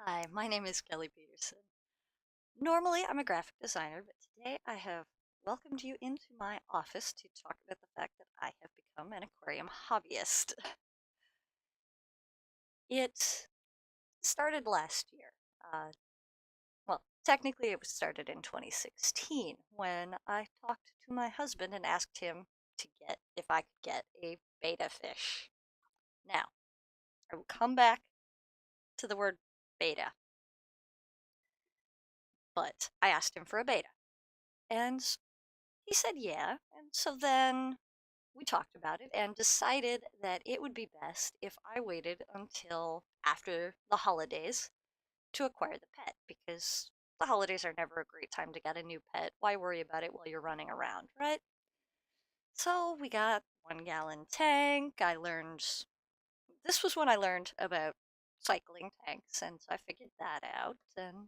Hi, my name is Kelly Peterson. Normally, I'm a graphic designer, but today I have welcomed you into my office to talk about the fact that I have become an aquarium hobbyist. It started last year. Well, technically, it was started in 2016 when I talked to my husband and asked him to get if I could get a betta fish. Now, I will come back to the word beta, but I asked him for a beta, and he said yeah. And so then we talked about it and decided that it would be best if I waited until after the holidays to acquire the pet because the holidays are never a great time to get a new pet. Why worry about it while you're running around, right? So we got 1 gallon tank. This was when I learned about cycling tanks, and so I figured that out. And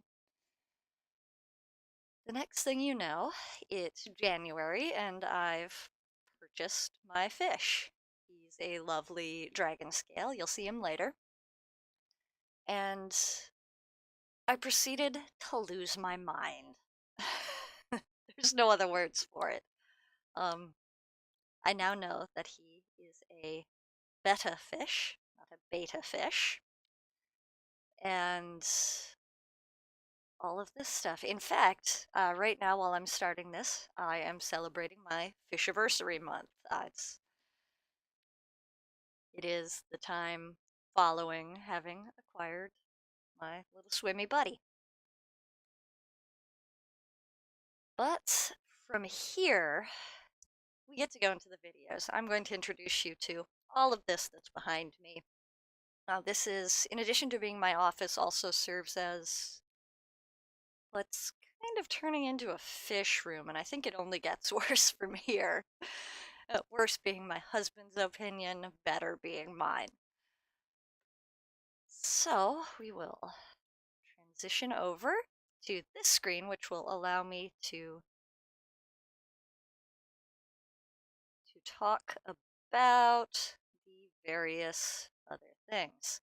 the next thing you know, it's January and I've purchased my fish. He's a lovely dragon scale. You'll see him later. And I proceeded to lose my mind. There's no other words for it. Um, I now know that he is a betta fish, not a beta fish, and all of this stuff. In fact, right now, while I'm starting this, I am celebrating my Fishiversary month. It is the time following having acquired my little swimmy buddy. But from here, we get to go into the videos. I'm going to introduce you to all of this that's behind me. This is, in addition to being my office, also serves as what's kind of turning into a fish room, and I think it only gets worse from here. Worse being my husband's opinion, better being mine. So we will transition over to this screen, which will allow me to talk about the various other things.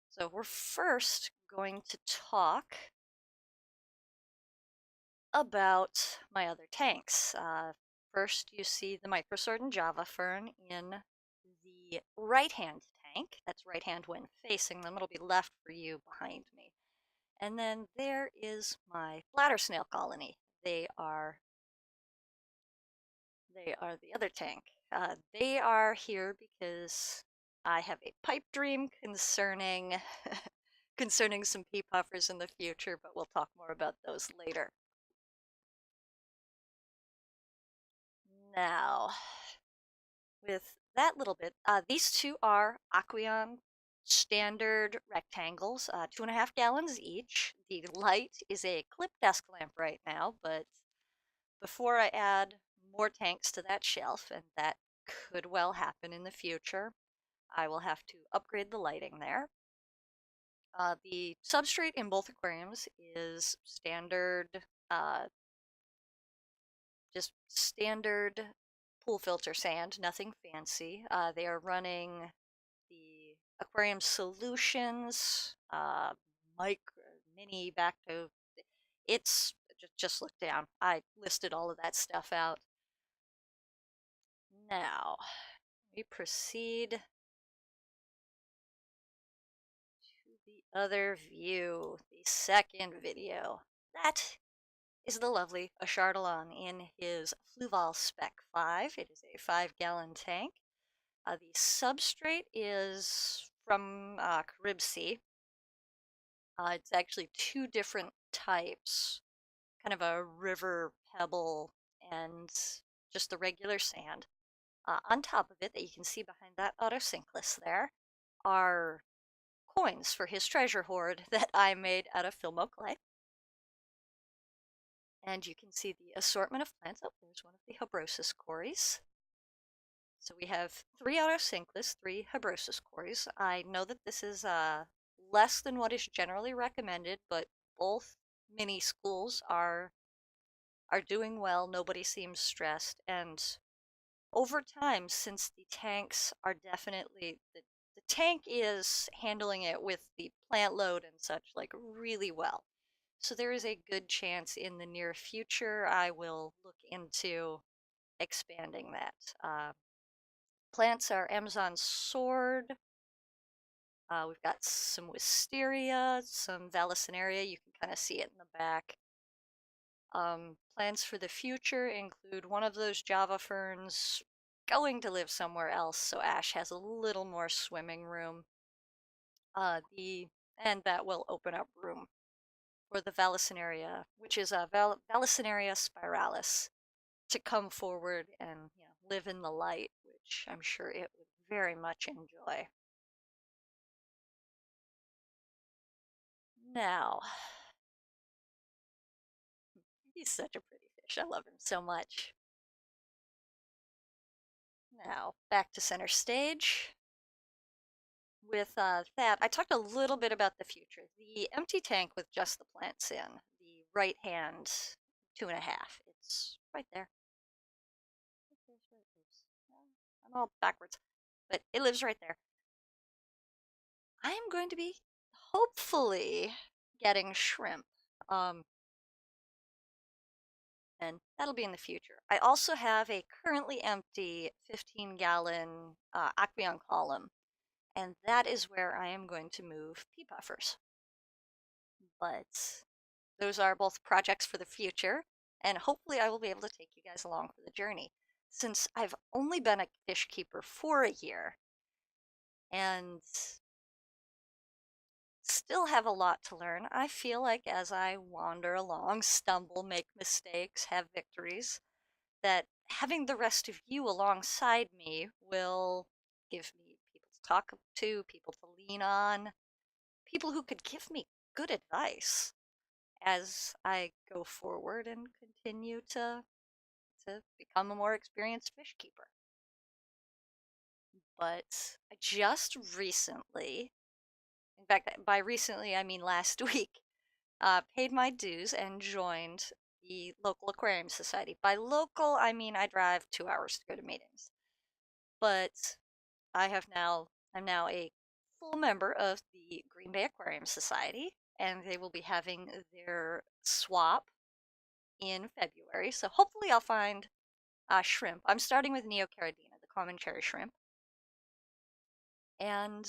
So we're first going to talk about my other tanks. First, you see the Microsword and Java Fern in the right-hand tank. That's right-hand when facing them. It'll be left for you behind me. And then there is my bladder snail colony. They are the other tank. They are here because I have a pipe dream concerning concerning some pea puffers in the future, but we'll talk more about those later. Now, with that little bit, these two are Aqueon standard rectangles, 2.5 gallons each. The light is a clip desk lamp right now, but before I add more tanks to that shelf, and that could well happen in the future, I will have to upgrade the lighting there. The substrate in both aquariums is standard, uh, just standard pool filter sand, nothing fancy. They are running the aquarium solutions, micro, mini, Bacto. It's just look down. I listed all of that stuff out. Now, we proceed to the other view, the second video. That is the lovely Achardalon in his Fluval Spec 5. It is a 5 gallon tank. The substrate is from Carib Sea. It's actually two different types, kind of a river pebble and just the regular sand. On top of it, that you can see behind that autosynclus there, are coins for his treasure hoard that I made out of Filmo clay. And you can see the assortment of plants. Oh, there's one of the Habrosus cories. So we have 3 autosynclus, 3 Habrosus cories. I know that this is less than what is generally recommended, but both mini schools are doing well. Nobody seems stressed, and over time, since the tanks are definitely the tank is handling it with the plant load and such like really well. So there is a good chance in the near future I will look into expanding that. Plants are Amazon sword. We've got some wisteria, some vallisneria. You can kind of see it in the back. Plans for the future include one of those Java ferns going to live somewhere else, so Ash has a little more swimming room. And that will open up room for the vallisneria, which is a Vallisneria spiralis, to come forward and live in the light, which I'm sure it would very much enjoy. Now, he's such a pretty fish. I love him so much. Now, back to center stage. With that, I talked a little bit about the future. The empty tank with just the plants in, the right hand 2.5. It's right there. I'm all backwards, but it lives right there. I am going to be hopefully getting shrimp. Um, and that'll be in the future. I also have a currently empty 15-gallon Aqueon column, and that is where I am going to move pea puffers. But those are both projects for the future, and hopefully I will be able to take you guys along for the journey. Since I've only been a fish keeper for a year and still have a lot to learn, I feel like as I wander along, stumble, make mistakes, have victories, that having the rest of you alongside me will give me people to talk to, people to lean on, people who could give me good advice as I go forward and continue to become a more experienced fish keeper. But I just recently, in fact, by recently I mean last week, paid my dues and joined the local aquarium society. By local, I mean I drive 2 hours to go to meetings. But I'm now a full member of the Green Bay Aquarium Society, and they will be having their swap in February. So hopefully I'll find shrimp. I'm starting with Neocaridina, the common cherry shrimp, and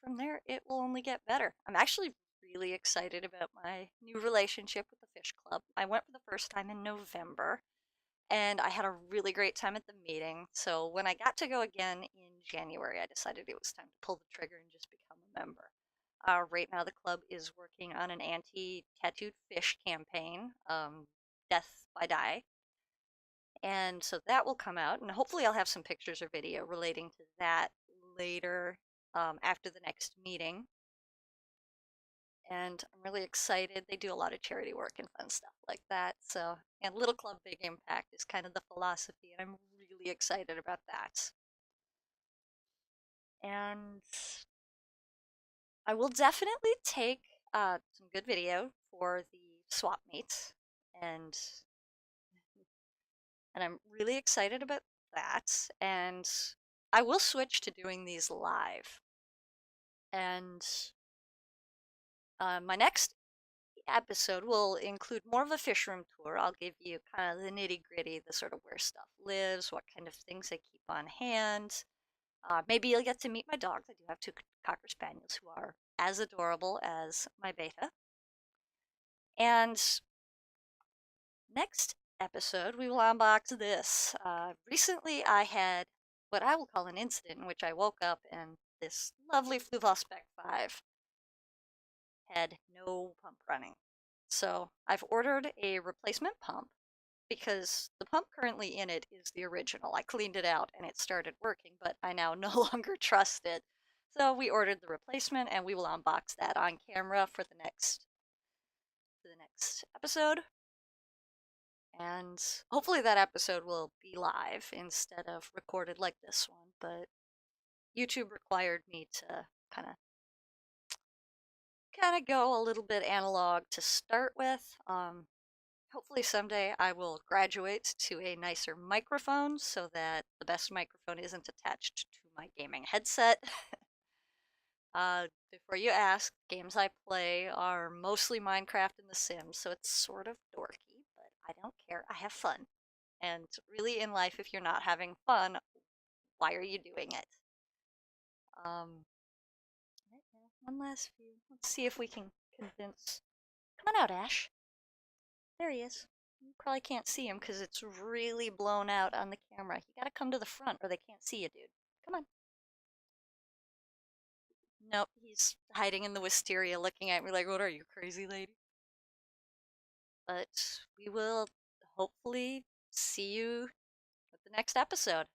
from there it will only get better. I'm actually really excited about my new relationship with the fish club. I went for the first time in November, and I had a really great time at the meeting. So when I got to go again in January, I decided it was time to pull the trigger and just become a member. Right now, the club is working on an anti-tattooed fish campaign, Death by Dye, and so that will come out, and hopefully, I'll have some pictures or video relating to that later after the next meeting. And I'm really excited. They do a lot of charity work and fun stuff like that. So, and Little Club Big Impact is kind of the philosophy, and I'm really excited about that. And I will definitely take some good video for the swap meet, and I'm really excited about that. And I will switch to doing these live. And my next episode will include more of a fish room tour. I'll give you kind of the nitty gritty, the sort of where stuff lives, what kind of things they keep on hand. Maybe you'll get to meet my dogs. I do have two Cocker Spaniels who are as adorable as my beta. And next episode, we will unbox this. Recently, I had what I will call an incident in which I woke up and this lovely Fluval Spec 5 had no pump running. So I've ordered a replacement pump because the pump currently in it is the original. I cleaned it out and it started working, but I now no longer trust it. So we ordered the replacement and we will unbox that on camera for the next episode. And hopefully that episode will be live instead of recorded like this one, but YouTube required me to kind of go a little bit analog to start with. Hopefully someday I will graduate to a nicer microphone so that the best microphone isn't attached to my gaming headset. Before you ask, games I play are mostly Minecraft and The Sims, so it's sort of dorky, but I don't care. I have fun. And really, in life, if you're not having fun, why are you doing it? Um, right now, one last few. Let's see if we can convince. Come on out, Ash. There he is. You probably can't see him because it's really blown out on the camera. You gotta come to the front or they can't see you, dude. Come on. Nope, he's hiding in the wisteria looking at me like, what are you, crazy lady? But we will hopefully see you at the next episode.